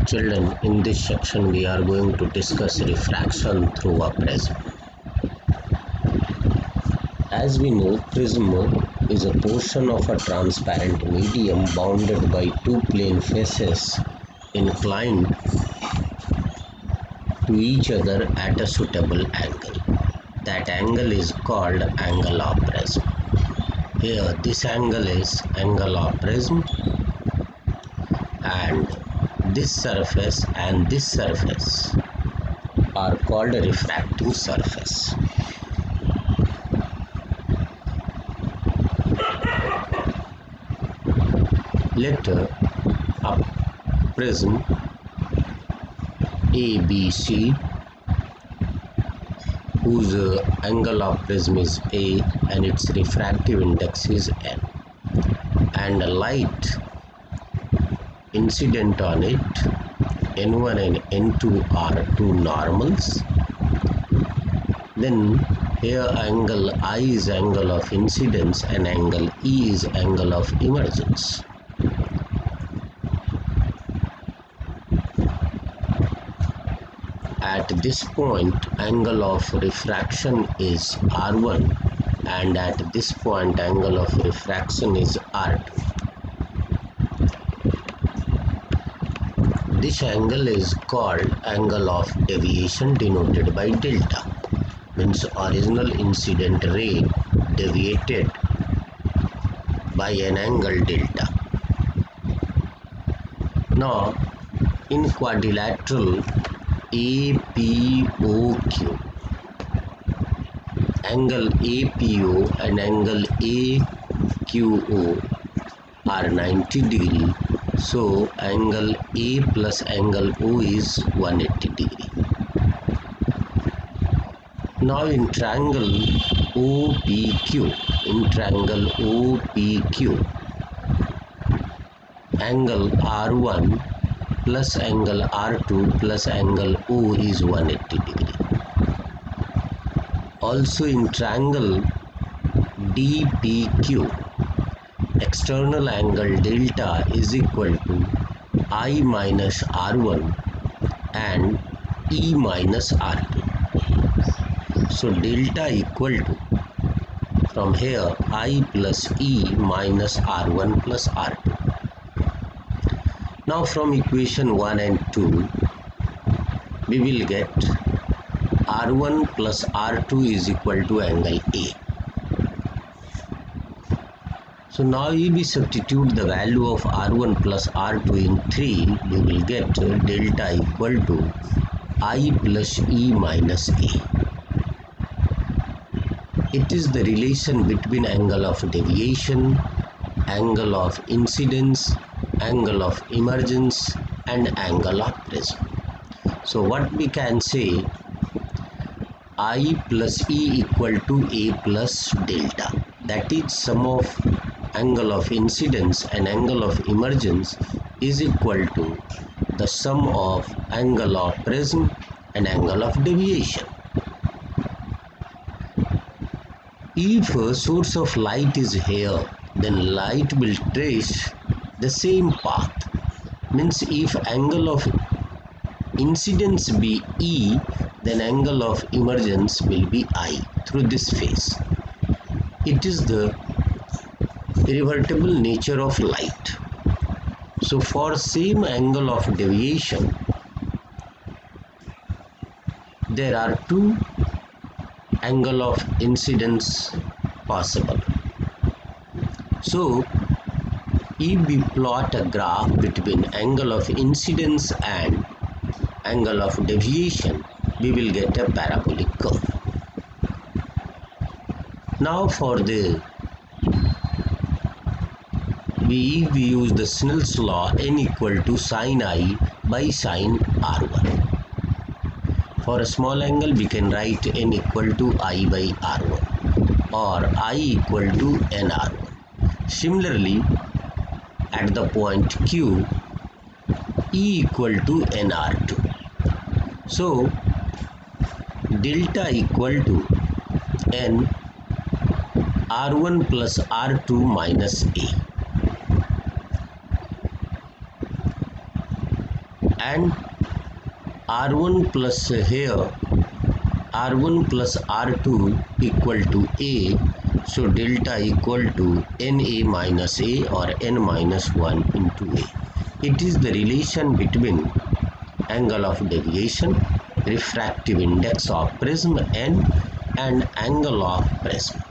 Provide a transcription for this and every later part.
Children, in this section we are going to discuss refraction through a prism. As we know, prism is a portion of a transparent medium bounded by two plane faces inclined to each other at a suitable angle. That angle is called angle of prism. Here this angle is angle of prism, and this surface and this surface are called refracting surface. Let a prism ABC, whose angle of prism is A and its refractive index is N, and light incident on it, N1 and N2 are two normals. Then here angle I is angle of incidence and angle E is angle of emergence. At this point, angle of refraction is R1, and at this point angle of refraction is R2. This angle is called angle of deviation, denoted by delta, means original incident ray deviated by an angle delta. Now in quadrilateral APOQ, angle APO and angle AQO are 90 degree, so angle A plus angle O is 180 degree. Now in triangle OPQ, angle R1 plus angle R2 plus angle O is 180 degree. Also in triangle DPQ, external angle delta is equal to I minus R1 and E minus R2. So delta equal to, from here, I plus E minus R1 plus R2. Now from equation 1 and 2, we will get R1 plus R2 is equal to angle A. So now if we substitute the value of R1 plus R2 in 3, we will get delta equal to I plus E minus A. It is the relation between angle of deviation, angle of incidence, angle of emergence and angle of prism. So what we can say, I plus E equal to A plus delta, that is sum of angle of incidence and angle of emergence is equal to the sum of angle of prism and angle of deviation. If a source of light is here, then light will trace the same path. Means if angle of incidence be E, then angle of emergence will be I through this phase. It is the irreversible nature of light. So for same angle of deviation, there are two angle of incidence possible. So if we plot a graph between angle of incidence and angle of deviation, we will get a parabolic curve. Now for the we use the Snell's law, n equal to sine I by sine R1. For a small angle, we can write n equal to I by R1 or I equal to nR1. Similarly, at the point Q, E equal to nR2. So, delta equal to n R1 plus R2 minus A. and R1 plus here R1 plus R2 equal to A, so delta equal to NA minus A or N minus 1 into A. It is the relation between angle of deviation, refractive index of prism N and angle of prism.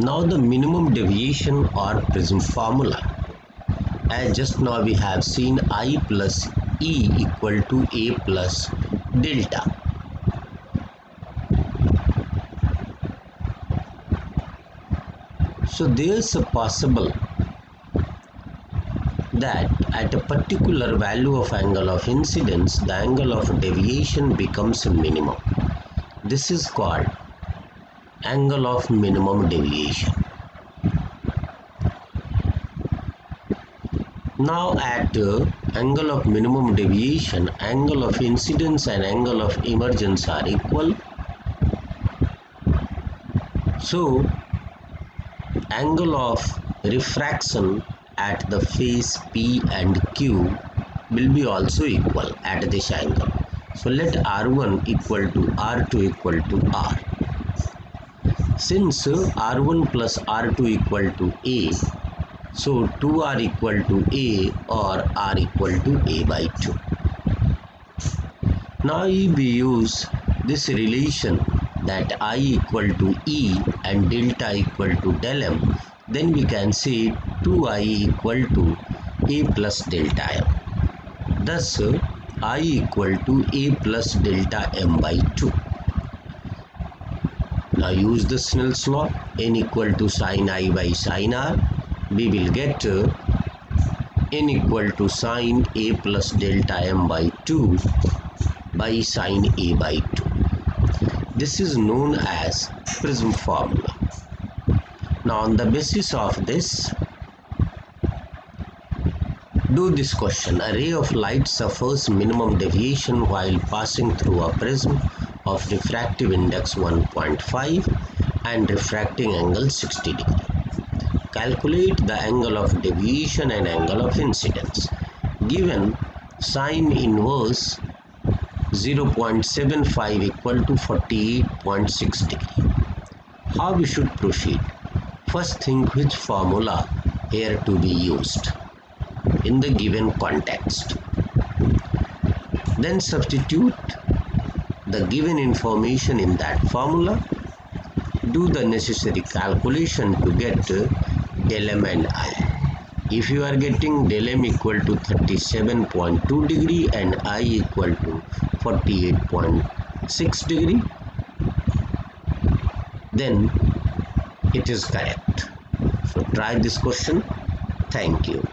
Now the minimum deviation or prism formula. As just now we have seen I plus E equal to A plus delta. So there is a possible that at a particular value of angle of incidence, the angle of deviation becomes a minimum. This is called angle of minimum deviation. Now at angle of minimum deviation, angle of incidence and angle of emergence are equal. So angle of refraction at the face P and Q will be also equal at this angle. So let R1 equal to R2 equal to R. Since R1 plus R2 equal to A, so 2R equal to A or R equal to A by 2. Now if we use this relation that I equal to E and delta equal to del M, then we can say 2I equal to A plus delta M. Thus I equal to A plus delta M by 2. Now use the Snell's law, N equal to sin I by sin R. We will get N equal to sin A plus delta M by 2 by sin A by 2. This is known as prism formula. Now on the basis of this, do this question. A ray of light suffers minimum deviation while passing through a prism of refractive index 1.5 and refracting angle 60 degree. Calculate the angle of deviation and angle of incidence. Given sine inverse 0.75 equal to 48.6 degree. How we should proceed? First think which formula here to be used in the given context. Then substitute the given information in that formula. Do the necessary calculation to get del M and I. If you are getting del M equal to 37.2 degree and I equal to 48.6 degree, then it is correct. So try this question. Thank you.